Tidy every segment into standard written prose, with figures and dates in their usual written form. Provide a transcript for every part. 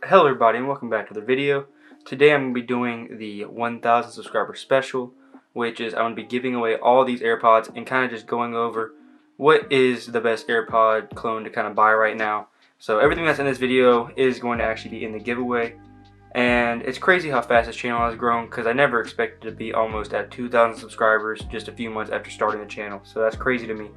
Hello everybody and welcome back to the video. Today I'm going to be doing the 1000 subscriber special, which is I'm going to be giving away all these AirPods and kind of just going over what is the best AirPod clone to kind of buy right now. So everything that's in this video is going to actually be in the giveaway, and it's crazy how fast this channel has grown because I never expected to be almost at 2,000 subscribers just a few months after starting the channel, so that's crazy to me.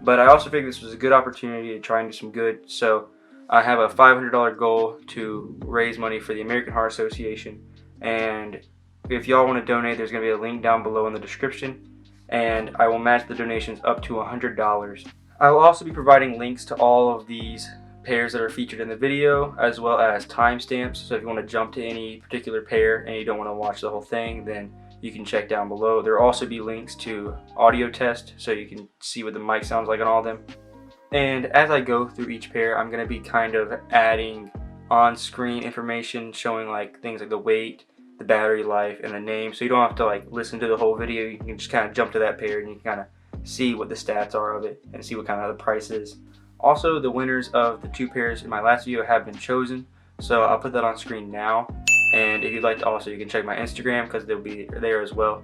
But I also figured this was a good opportunity to try and do some good, so I have a $500 goal to raise money for the American Heart Association, and if y'all want to donate, there's going to be a link down below in the description, and I will match the donations up to $100. I will also be providing links to all of these pairs that are featured in the video, as well as timestamps, so if you want to jump to any particular pair and you don't want to watch the whole thing, then you can check down below. There will also be links to audio test, so you can see what the mic sounds like on all of them. And as I go through each pair, I'm going to be kind of adding on-screen information showing like things like the weight, the battery life, and the name, so you don't have to like listen to the whole video. You can just kind of jump to that pair and you can kind of see what the stats are of it and see what kind of the price is. Also, the winners of the two pairs in my last video have been chosen, so I'll put that on screen now. And if you'd like to also, you can check my Instagram because they'll be there as well.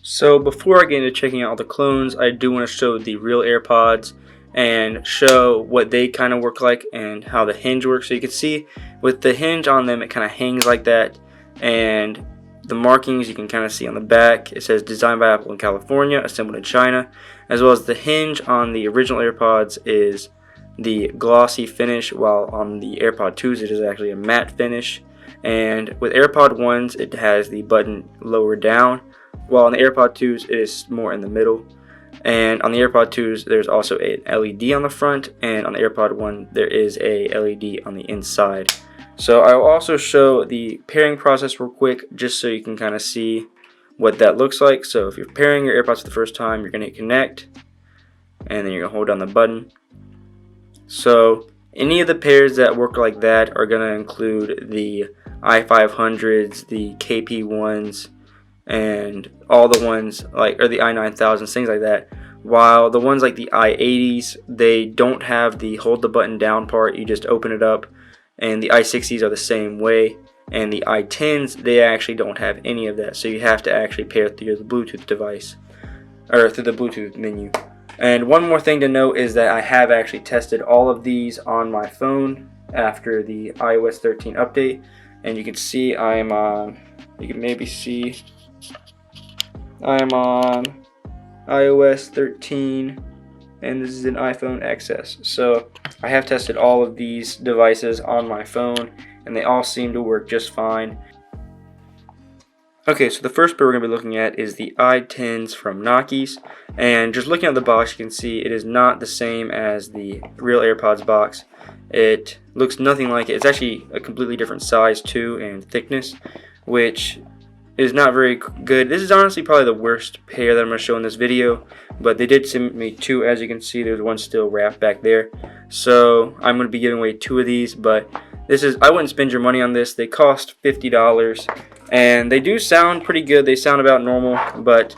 So before I get into checking out all the clones, I do want to show the real AirPods and show what they kind of work like and how the hinge works. So you can see with the hinge on them, it kind of hangs like that, and the markings you can kind of see on the back. It says designed by Apple in California, assembled in China, as well as the hinge on the original AirPods is the glossy finish, while on the AirPod 2s it is actually a matte finish. And with AirPod 1s it has the button lower down, while on the AirPod 2s it is more in the middle. And on the AirPod 2s there's also an LED on the front, and on the AirPod 1 there is a LED on the inside. So I will also show the pairing process real quick, just so you can kind of see what that looks like. So if you're pairing your AirPods for the first time, you're going to hit connect, and then you're going to hold down the button. So any of the pairs that work like that are going to include the i500s, the KP1s, and all the ones like, or the i9000s, things like that. While the ones like the i80s, they don't have the hold the button down part, you just open it up, and the i60s are the same way, and the i10s, they actually don't have any of that, so you have to actually pair through the Bluetooth device, or through the Bluetooth menu. And one more thing to note is that I have actually tested all of these on my phone after the iOS 13 update, and you can see I'm on, you can maybe see I'm on iOS 13, and this is an iPhone XS. So I have tested all of these devices on my phone, and they all seem to work just fine. Okay, so the first pair we're going to be looking at is the i10s from Nokis, and just looking at the box you can see it is not the same as the real AirPods box. It looks nothing like it. It's actually a completely different size too, and thickness, which is not very good. This is honestly probably the worst pair that I'm going to show in this video, but they did send me two. As you can see, there's one still wrapped back there, so I'm going to be giving away two of these. But this is, I wouldn't spend your money on this. They cost $50, and they do sound pretty good. They sound about normal, but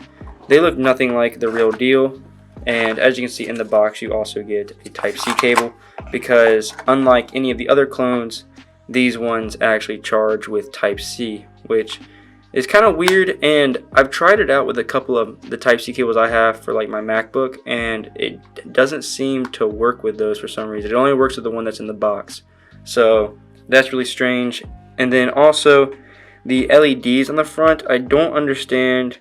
they look nothing like the real deal. And as you can see in the box, you also get a Type-C cable, because unlike any of the other clones, these ones actually charge with Type-C, which is kind of weird. And I've tried it out with a couple of the Type-C cables I have for like my MacBook, and it doesn't seem to work with those for some reason. It only works with the one that's in the box, so that's really strange. And then also the LEDs on the front, I don't understand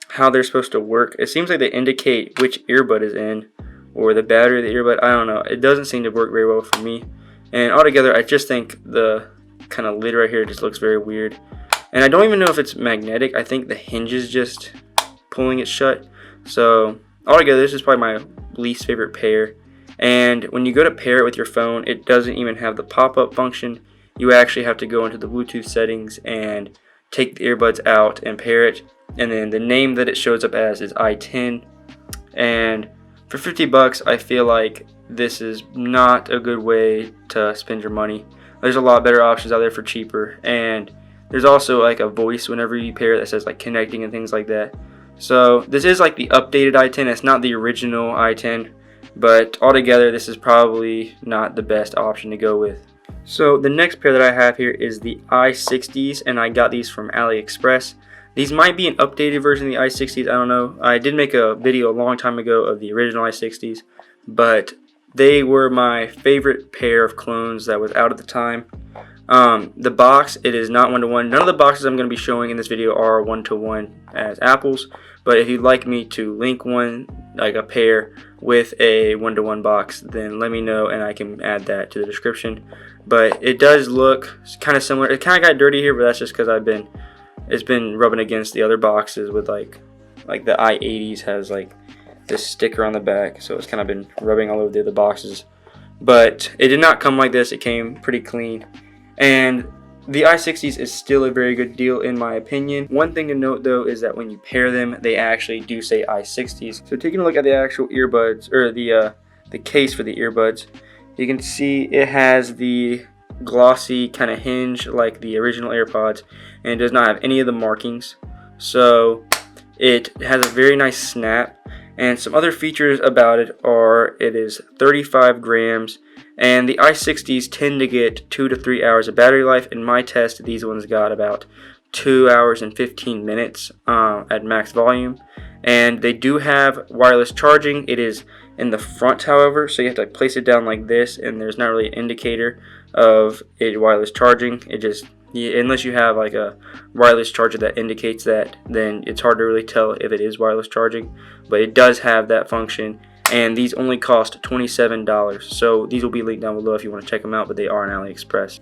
how they're supposed to work. It seems like they indicate which earbud is in, or the battery of the earbud. I don't know, it doesn't seem to work very well for me. And altogether I just think the kind of lid right here just looks very weird. And I don't even know if it's magnetic. I think the hinge is just pulling it shut. So altogether, this is probably my least favorite pair. And when you go to pair it with your phone, it doesn't even have the pop-up function. You actually have to go into the Bluetooth settings and take the earbuds out and pair it. And then the name that it shows up as is i10. And for $50, I feel like this is not a good way to spend your money. There's a lot better options out there for cheaper, and there's also like a voice whenever you pair that says like connecting and things like that. So this is like the updated i10. It's not the original i10, but altogether this is probably not the best option to go with. So the next pair that I have here is the i60s, and I got these from AliExpress. These might be an updated version of the i60s, I don't know. I did make a video a long time ago of the original i60s, but they were my favorite pair of clones that was out at the time. The box, it is not one-to-one. None of the boxes I'm going to be showing in this video are one-to-one as Apple's, but if you'd like me to link one, like a pair with a one-to-one box, then let me know and I can add that to the description. But it does look kind of similar. It kind of got dirty here, but that's just because it's been rubbing against the other boxes with like the i80s has like this sticker on the back, so it's kind of been rubbing all over the other boxes. But it did not come like this. It came pretty clean. And the i60s is still a very good deal in my opinion. One thing to note though is that when you pair them, they actually do say i60s. So taking a look at the actual earbuds, or the case for the earbuds, you can see it has the glossy kind of hinge like the original AirPods, and it does not have any of the markings. So it has a very nice snap, and some other features about it are it is 35 grams, and the i60s tend to get 2 to 3 hours of battery life. In my test, these ones got about 2 hours and 15 minutes at max volume. And they do have wireless charging. It is in the front, however, so you have to place it down like this, and there's not really an indicator of it wireless charging. It just, unless you have like a wireless charger that indicates that, then it's hard to really tell if it is wireless charging. But it does have that function, and these only cost $27. So these will be linked down below if you want to check them out, but they are on AliExpress.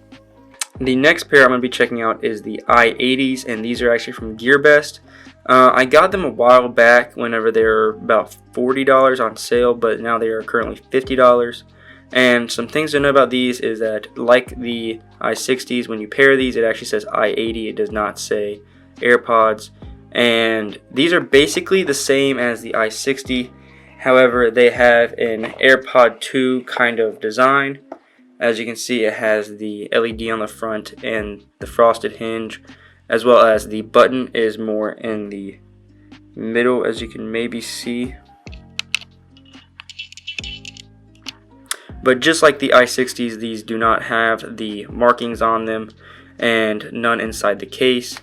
The next pair I'm going to be checking out is the i80s, and these are actually from GearBest. I got them a while back whenever they were about $40 on sale, but now they are currently $50. And some things to know about these is that, like the i60s, when you pair these, it actually says i80. It does not say AirPods. And these are basically the same as the i60. However, they have an AirPod 2 kind of design. As you can see, it has the LED on the front and the frosted hinge, as well as the button is more in the middle, as you can maybe see. But just like the i60s, these do not have the markings on them and none inside the case,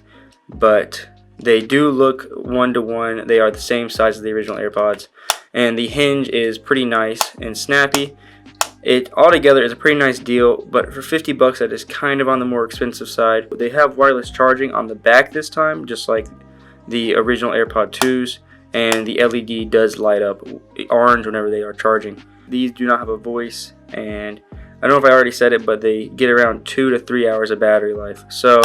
but they do look one-to-one. They are the same size as the original AirPods, and the hinge is pretty nice and snappy. It altogether is a pretty nice deal, but for $50 that is kind of on the more expensive side. They have wireless charging on the back this time, just like the original AirPod 2s, and the LED does light up orange whenever they are charging. These do not have a voice, and I don't know if I already said it, but they get around 2 to 3 hours of battery life. So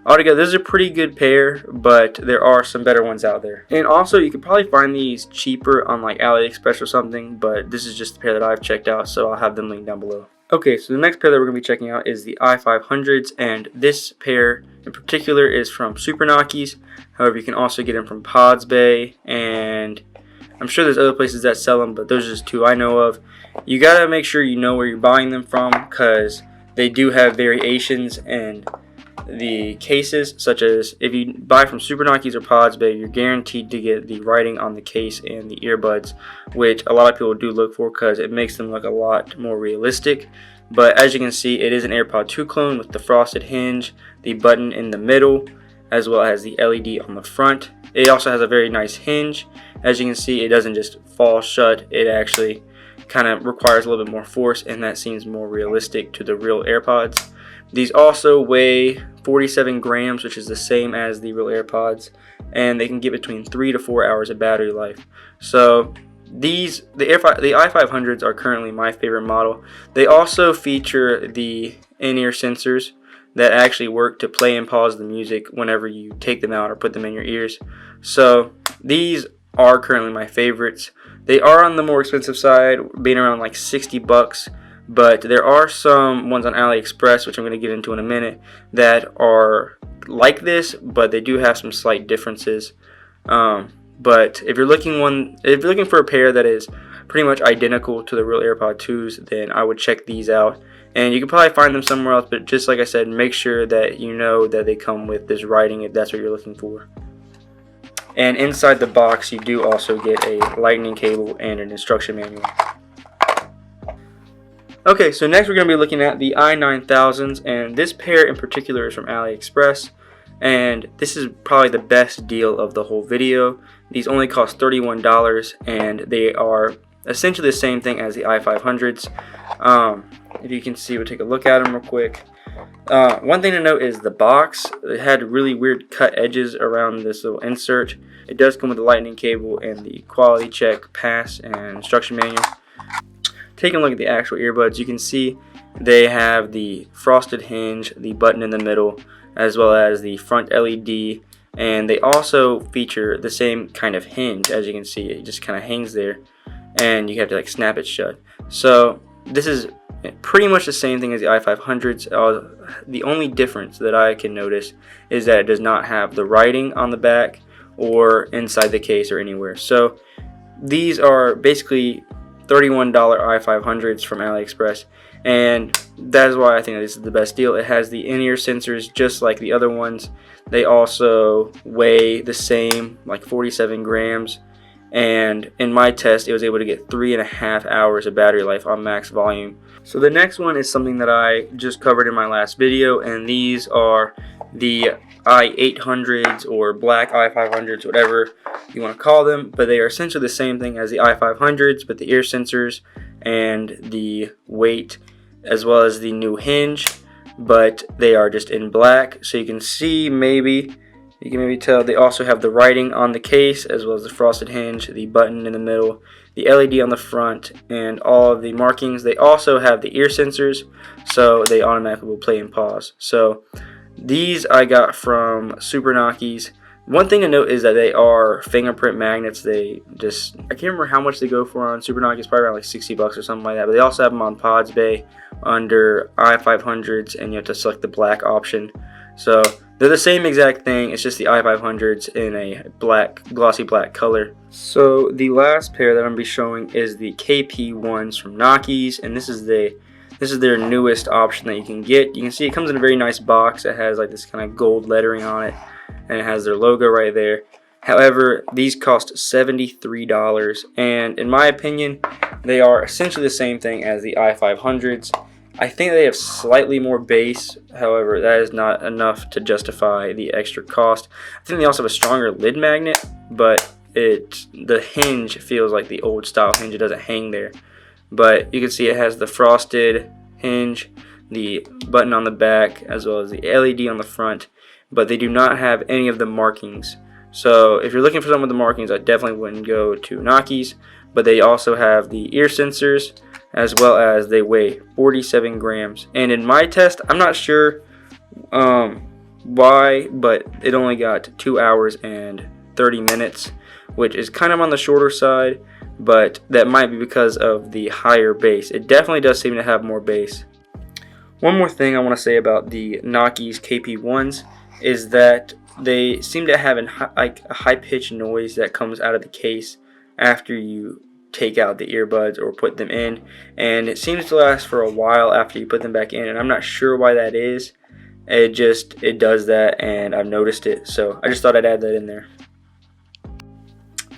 altogether, this is a pretty good pair, but there are some better ones out there. And also, you could probably find these cheaper on like AliExpress or something, but this is just the pair that I've checked out, so I'll have them linked down below. Okay, so the next pair that we're going to be checking out is the i500s, and this pair in particular is from Supernakis. However, you can also get them from Pods Bay, and I'm sure there's other places that sell them, but those are just two I know of. You gotta make sure you know where you're buying them from, because they do have variations in the cases, such as if you buy from Supernakis or Pods Bay, you're guaranteed to get the writing on the case and the earbuds, which a lot of people do look for because it makes them look a lot more realistic. But as you can see, it is an AirPod 2 clone with the frosted hinge, the button in the middle, as well as the LED on the front. It also has a very nice hinge. As you can see, it doesn't just fall shut, it actually kind of requires a little bit more force, and that seems more realistic to the real AirPods. These also weigh 47 grams, which is the same as the real AirPods, and they can get between 3 to 4 hours of battery life. So the i500s are currently my favorite model. They also feature the in-ear sensors that actually work to play and pause the music whenever you take them out or put them in your ears. So these are currently my favorites. They are on the more expensive side, being around like $60, but there are some ones on AliExpress, which I'm going to get into in a minute, that are like this, but they do have some slight differences. But if you're looking for a pair that is pretty much identical to the real AirPod 2s, then I would check these out. And you can probably find them somewhere else, but just like I said, make sure that you know that they come with this writing if that's what you're looking for. And inside the box, you do also get a lightning cable and an instruction manual. Okay, so next we're going to be looking at the i9000s, and this pair in particular is from AliExpress, and this is probably the best deal of the whole video. These only cost $31, and they are essentially the same thing as the i500s. If you can see, we'll take a look at them real quick. One thing to note is the box. It had really weird cut edges around this little insert. It does come with the lightning cable and the quality check pass and instruction manual. Taking a look at the actual earbuds, you can see they have the frosted hinge, the button in the middle, as well as the front LED, and they also feature the same kind of hinge. As you can see, it just kind of hangs there, and you have to like snap it shut. So this is pretty much the same thing as the i500s. The only difference that I can notice is that it does not have the writing on the back or inside the case or anywhere. So these are basically $31 i500s from AliExpress, and that is why I think this is the best deal. It has the in-ear sensors just like the other ones. They also weigh the same, like 47 grams, and in my test it was able to get 3.5 hours of battery life on max volume. So the next one is something that I just covered in my last video, and these are the i800s or black i500s, whatever you want to call them, but they are essentially the same thing as the i500s, but the ear sensors and the weight as well as the new hinge, but they are just in black. So you can see, maybe you can maybe tell they also have the writing on the case as well as the frosted hinge, the button in the middle, the LED on the front, and all of the markings. They also have the ear sensors, so they automatically will play and pause. So these I got from Super Nockies. One thing to note is that they are fingerprint magnets. I can't remember how much they go for on Super Nockies, probably around like $60 or something like that. But they also have them on Pods Bay under i500s, and you have to select the black option. So they're the same exact thing. It's just the i500s in a black, glossy black color. So the last pair that I'm going to be showing is the KP1s from Nockies, and this is their newest option that you can get. You can see it comes in a very nice box. It has like this kind of gold lettering on it, and it has their logo right there. However, these cost $73, and in my opinion, they are essentially the same thing as the i500s. I think they have slightly more bass. However, that is not enough to justify the extra cost. I think they also have a stronger lid magnet, but the hinge feels like the old style hinge. It doesn't hang there. But you can see it has the frosted hinge, the button on the back, as well as the LED on the front, but they do not have any of the markings. So if you're looking for some of the markings, I definitely wouldn't go to Nockies. But they also have the ear sensors, as well as they weigh 47 grams. And in my test, I'm not sure why, but it only got 2 hours and 30 minutes, which is kind of on the shorter side, but that might be because of the higher bass. It definitely does seem to have more bass. One more thing I want to say about the Nockies KP1s is that they seem to have a high-pitched noise that comes out of the case after you take out the earbuds or put them in, and it seems to last for a while after you put them back in, and I'm not sure why that is. It does that, and I've noticed it, so I just thought I'd add that in there.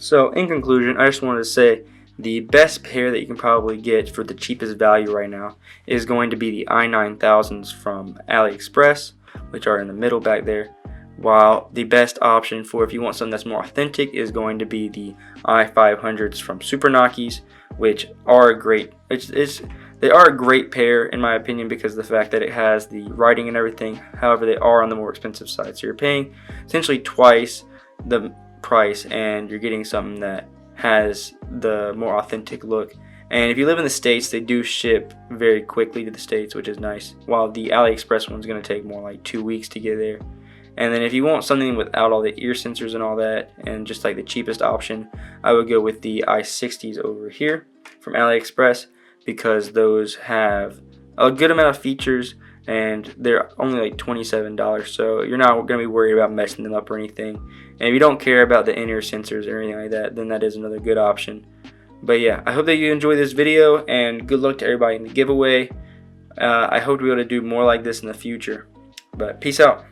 So in conclusion, I just wanted to say the best pair that you can probably get for the cheapest value right now is going to be the i9000s from AliExpress, which are in the middle back there, while the best option for if you want something that's more authentic is going to be the i500s from Super Nockies, which are great. They are a great pair in my opinion because of the fact that it has the writing and everything. However, they are on the more expensive side, so you're paying essentially twice the price, and you're getting something that has the more authentic look. And if you live in the States, they do ship very quickly to the States, which is nice, while the AliExpress one's going to take more like 2 weeks to get there. And then if you want something without all the ear sensors and all that, and just like the cheapest option, I would go with the i60s over here from AliExpress, because those have a good amount of features and they're only like $27, so you're not going to be worried about messing them up or anything. And if you don't care about the in-ear sensors or anything like that, then that is another good option. But yeah, I hope that you enjoyed this video, and good luck to everybody in the giveaway. I hope to be able to do more like this in the future. But peace out.